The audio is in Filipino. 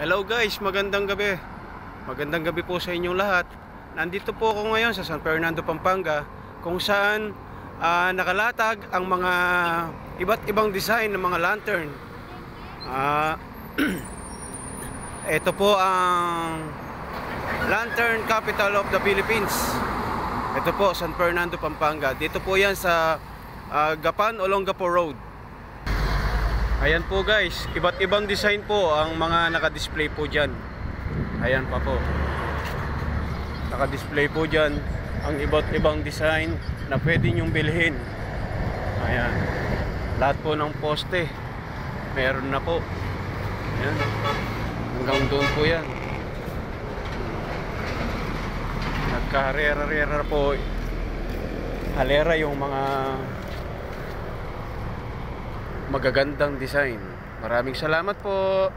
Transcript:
Hello guys, magandang gabi. Magandang gabi po sa inyong lahat. Nandito po ako ngayon sa San Fernando, Pampanga, kung saan nakalatag ang mga iba't ibang design ng mga lantern. Ito po ang Lantern Capital of the Philippines. Ito po, San Fernando, Pampanga. Dito po yan sa Gapan, Olongapo Road. Ayan po guys, iba't ibang design po ang mga naka-display po dyan. Ayan pa po, naka-display po dyan ang iba't ibang design na pwede nyong bilhin. Ayan, lahat po ng poste meron na po. Ayan, hanggang doon po yan. Nagkaharera-rera po, halera yung mga magagandang design. Maraming salamat po.